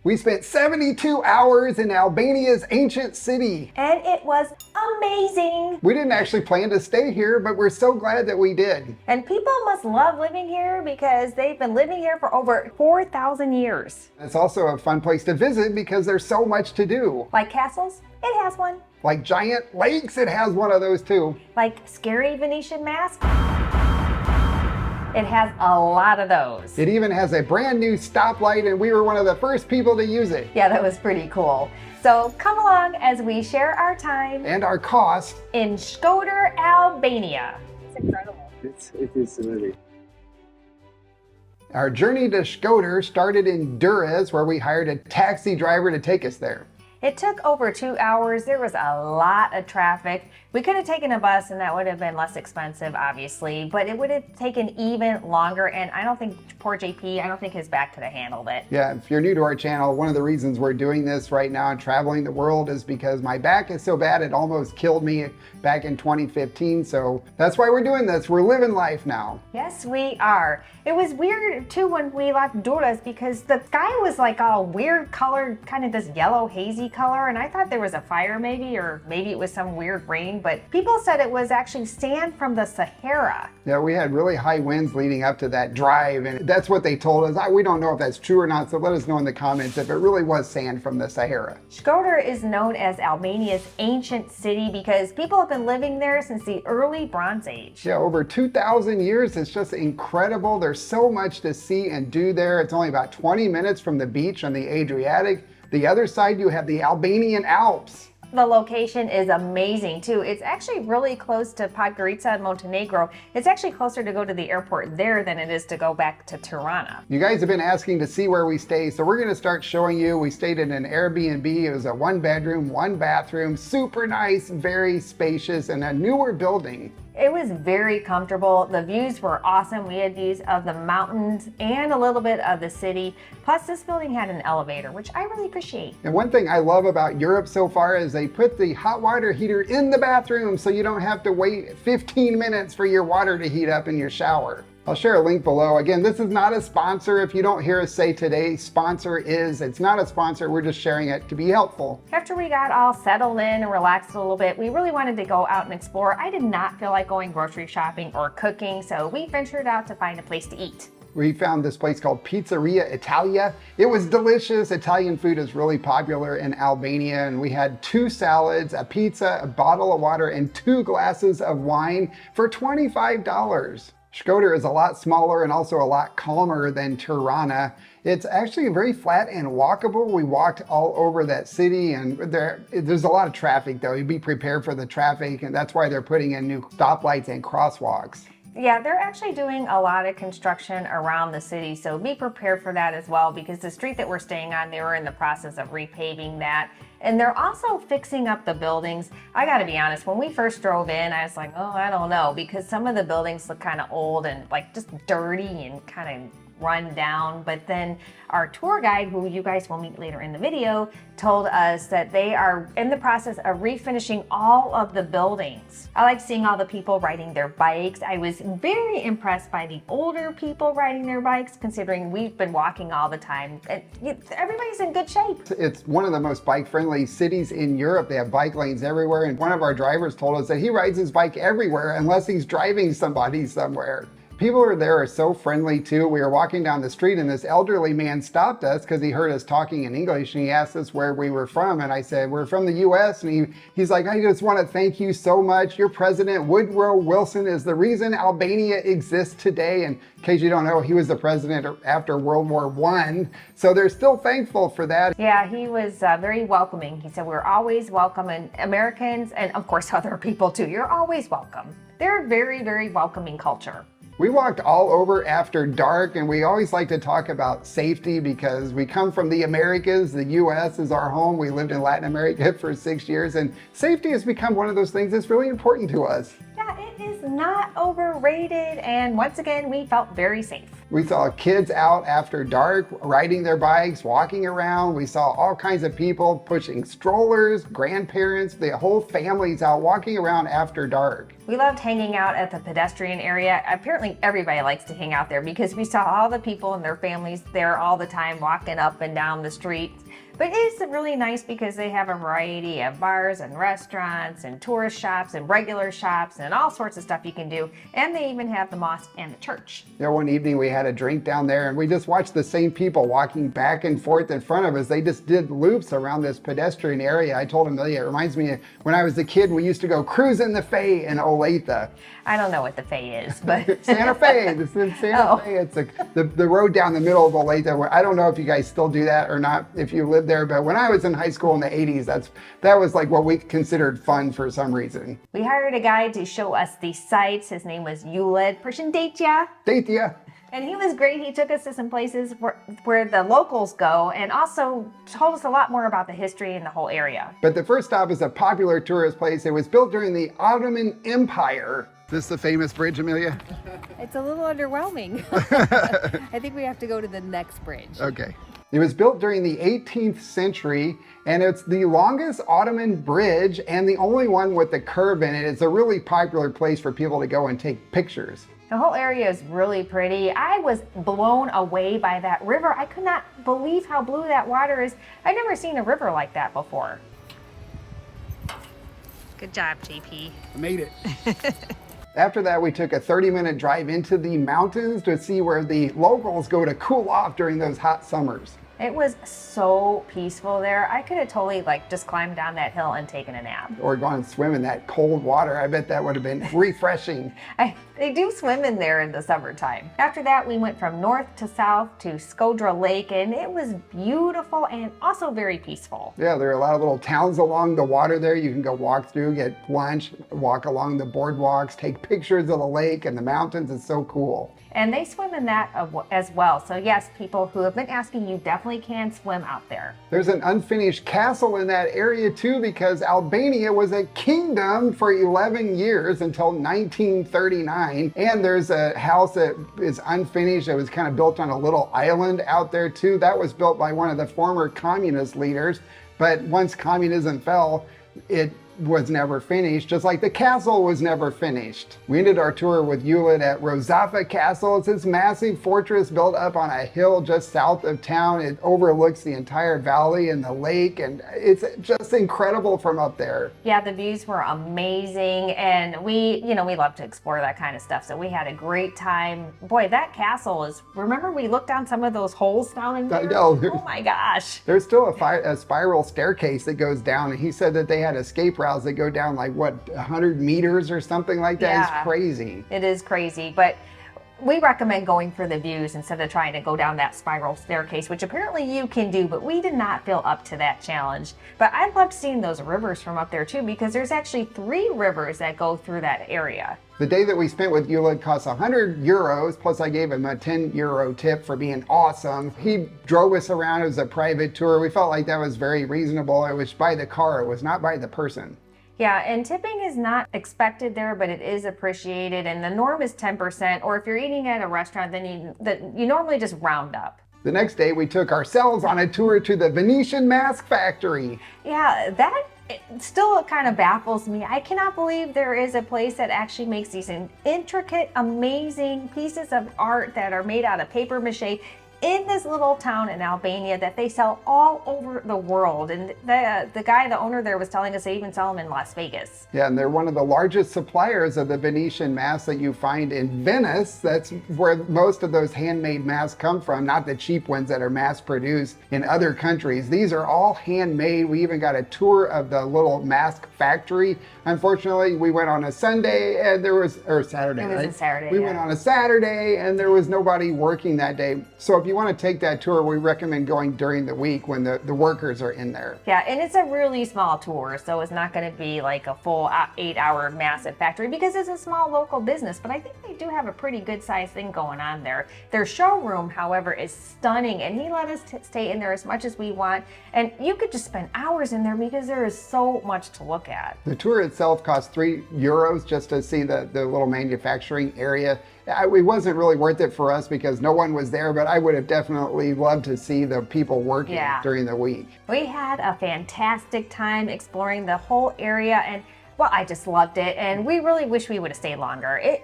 We spent 72 hours in Albania's ancient city. And it was amazing. We didn't actually plan to stay here, but we're so glad that we did. And people must love living here because they've been living here for over 4,000 years. It's also a fun place to visit because there's so much to do. Like castles, it has one. Like giant lakes, it has one of those too. Like scary Venetian masks, it has a lot of those. It even has a brand new stoplight, and we were one of the first people to use it. Yeah, that was pretty cool. So come along as we share our time And our cost in Shkoder, Albania. It's incredible. It is really. Our journey to Shkodër started in Durrës, where we hired a taxi driver to take us there. It took over 2 hours. There was a lot of traffic. We could have taken a bus and that would have been less expensive, obviously, but it would have taken even longer. And I don't think, poor JP, I don't think his back could have handled it. Yeah, if you're new to our channel, one of the reasons we're doing this right now and traveling the world is because my back is so bad it almost killed me back in 2015. So that's why we're doing this. We're living life now. Yes, we are. It was weird too when we left Durrës because the sky was like a weird color, kind of this yellow hazy color, and I thought there was a fire maybe, or maybe it was some weird rain, but people said it was actually sand from the Sahara. Yeah, we had really high winds leading up to that drive, and that's what they told us. We don't know if that's true or not, so let us know in the comments if it really was sand from the Sahara. Shkodër is known as Albania's ancient city because people have been living there since the early Bronze Age. Yeah, over 2,000 years. It's just incredible. There's so much to see and do there. It's only about 20 minutes from the beach on the Adriatic. The other side, you have the Albanian Alps. The location is amazing too. It's actually really close to Podgorica in Montenegro. It's actually closer to go to the airport there than it is to go back to Tirana. You guys have been asking to see where we stay, so we're going to start showing you. We stayed in an Airbnb. It was a 1-bedroom, 1-bathroom, super nice, very spacious, and a newer building. It was very comfortable. The views were awesome. We had views of the mountains and a little bit of the city. Plus this building had an elevator, which I really appreciate. And one thing I love about Europe so far is they put the hot water heater in the bathroom so you don't have to wait 15 minutes for your water to heat up in your shower. I'll share a link below. Again, this is not a sponsor. If you don't hear us say today's sponsor is, it's not a sponsor. We're just sharing it to be helpful. After we got all settled in and relaxed a little bit, we really wanted to go out and explore. I did not feel like going grocery shopping or cooking, so we ventured out to find a place to eat. We found this place called Pizzeria Italia. It was delicious. Italian food is really popular in Albania, and we had 2 salads, a pizza, a bottle of water, and 2 glasses of wine for $25. Shkodër is a lot smaller and also a lot calmer than Tirana. It's actually very flat and walkable. We walked all over that city, and there's a lot of traffic though. You'd be prepared for the traffic, and that's why they're putting in new stoplights and crosswalks. Yeah, they're actually doing a lot of construction around the city, so be prepared for that as well, because the street that we're staying on, they were in the process of repaving that. And they're also fixing up the buildings. I gotta be honest, when we first drove in, I was like, oh, I don't know, because some of the buildings look kind of old and like just dirty and kind of run down. But then our tour guide, who you guys will meet later in the video, told us that they are in the process of refinishing all of the buildings. I like seeing all the people riding their bikes. I was very impressed by the older people riding their bikes, considering we've been walking all the time. Everybody's in good shape. It's one of the most bike-friendly cities in Europe. They have bike lanes everywhere, and one of our drivers told us that he rides his bike everywhere unless he's driving somebody somewhere. People there are so friendly too. We were walking down the street and this elderly man stopped us because he heard us talking in English, and he asked us where we were from. And I said, we're from the US. And he's like, I just want to thank you so much. Your president, Woodrow Wilson, is the reason Albania exists today. And in case you don't know, he was the president after World War I. So they're still thankful for that. Yeah, he was very welcoming. He said, we're always welcome, and Americans, and of course other people too, you're always welcome. They're a very, very welcoming culture. We walked all over after dark, and we always like to talk about safety because we come from the Americas. The US is our home. We lived in Latin America for 6 years, and safety has become one of those things that's really important to us. Yeah, it is not overrated, and once again, we felt very safe. We saw kids out after dark, riding their bikes, walking around. We saw all kinds of people pushing strollers, grandparents, the whole families out walking around after dark. We loved hanging out at the pedestrian area. Apparently everybody likes to hang out there because we saw all the people and their families there all the time walking up and down the street. But it's really nice because they have a variety of bars and restaurants and tourist shops and regular shops and all sorts of stuff you can do. And they even have the mosque and the church. Yeah, one evening we had a drink down there and we just watched the same people walking back and forth in front of us. They just did loops around this pedestrian area. I told Amelia, it reminds me of when I was a kid, we used to go cruising the Fe in Olathe. I don't know what the Fe is, but Santa Fe. This is Santa Fe. It's the road down the middle of Olathe. I don't know if you guys still do that or not, if you live there, but when I was in high school in the 80s, that was like what we considered fun for some reason. We hired a guy to show us the sights. His name was Yuled Pershindaitya. Daitya. And he was great. He took us to some places where the locals go and also told us a lot more about the history in the whole area. But the first stop is a popular tourist place. It was built during the Ottoman Empire. This is the famous bridge, Amelia? It's a little underwhelming. I think we have to go to the next bridge. Okay. It was built during the 18th century, and it's the longest Ottoman bridge and the only one with a curve in it. It's a really popular place for people to go and take pictures. The whole area is really pretty. I was blown away by that river. I could not believe how blue that water is. I've never seen a river like that before. Good job, JP. I made it. After that, we took a 30-minute drive into the mountains to see where the locals go to cool off during those hot summers. It was so peaceful there. I could have totally just climbed down that hill and taken a nap. Or gone and swim in that cold water. I bet that would have been refreshing. They do swim in there in the summertime. After that, we went from north to south to Shkodër Lake, and it was beautiful and also very peaceful. Yeah, there are a lot of little towns along the water there. You can go walk through, get lunch, walk along the boardwalks, take pictures of the lake and the mountains. It's so cool. And they swim in that as well. So yes, people who have been asking, you definitely can swim out there. There's an unfinished castle in that area too, because Albania was a kingdom for 11 years until 1939. And there's a house that is unfinished. It was kind of built on a little island out there too. That was built by one of the former communist leaders. But once communism fell, it was never finished, just like the castle was never finished. We ended our tour with Yuled at Rozafa Castle. It's this massive fortress built up on a hill just south of town. It overlooks the entire valley and the lake, and it's just incredible from up there. Yeah, the views were amazing, and we love to explore that kind of stuff, so we had a great time. Boy, that castle is, remember we looked down some of those holes down in there? I know. Oh my gosh. There's still a spiral staircase that goes down, and he said that they had escape routes that go down 100 meters or something like that. Yeah. It's crazy. It is crazy, but we recommend going for the views instead of trying to go down that spiral staircase, which apparently you can do, but we did not feel up to that challenge. But I loved seeing those rivers from up there too, because there's actually 3 rivers that go through that area. The day that we spent with Yuled cost 100 euros, plus I gave him a 10 euro tip for being awesome. He drove us around. It was a private tour. We felt like that was very reasonable. It was by the car. It was not by the person. Yeah, and tipping is not expected there, but it is appreciated, and the norm is 10%, or if you're eating at a restaurant, then you normally just round up. The next day, we took ourselves on a tour to the Venetian mask factory. Yeah, that still kind of baffles me. I cannot believe there is a place that actually makes these intricate, amazing pieces of art that are made out of paper mache in this little town in Albania that they sell all over the world. And the guy, the owner there, was telling us they even sell them in Las Vegas. Yeah, and they're one of the largest suppliers of the Venetian masks that you find in Venice. That's where most of those handmade masks come from, not the cheap ones that are mass produced in other countries. These are all handmade. We even got a tour of the little mask factory. Unfortunately, we went on a Sunday and Saturday. It was a Saturday. We went on a Saturday and there was nobody working that day. So if you want to take that tour, we recommend going during the week when the workers are in there. Yeah, and it's a really small tour, so it's not going to be like a full 8-hour massive factory because it's a small local business, but I think they do have a pretty good sized thing going on there. Their showroom, however, is stunning, and he let us stay in there as much as we want, and you could just spend hours in there because there is so much to look at. The tour itself costs 3 euros just to see the little manufacturing area. It wasn't really worth it for us because no one was there, but I would have definitely loved to see the people working during the week. We had a fantastic time exploring the whole area, and well, I just loved it, and we really wish we would have stayed longer. It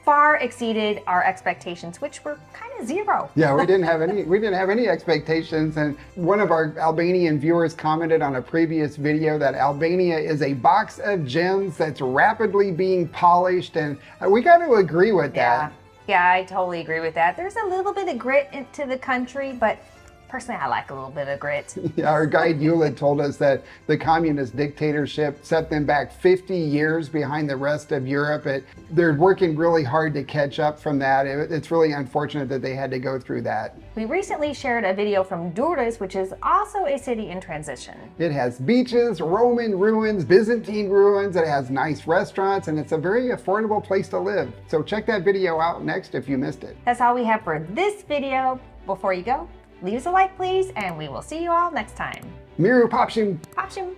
far exceeded our expectations, which were kind of zero. Yeah, we didn't have any expectations, and one of our Albanian viewers commented on a previous video that Albania is a box of gems that's rapidly being polished, and we got to agree with that. Yeah, I totally agree with that. There's a little bit of grit into the country, but personally, I like a little bit of grit. Yeah, our guide Eula told us that the communist dictatorship set them back 50 years behind the rest of Europe. They're working really hard to catch up from that. It's really unfortunate that they had to go through that. We recently shared a video from Durrës, which is also a city in transition. It has beaches, Roman ruins, Byzantine ruins, it has nice restaurants, and it's a very affordable place to live. So check that video out next if you missed it. That's all we have for this video. Before you go, leave us a like, please, and we will see you all next time. Miru Popshim. Popshim.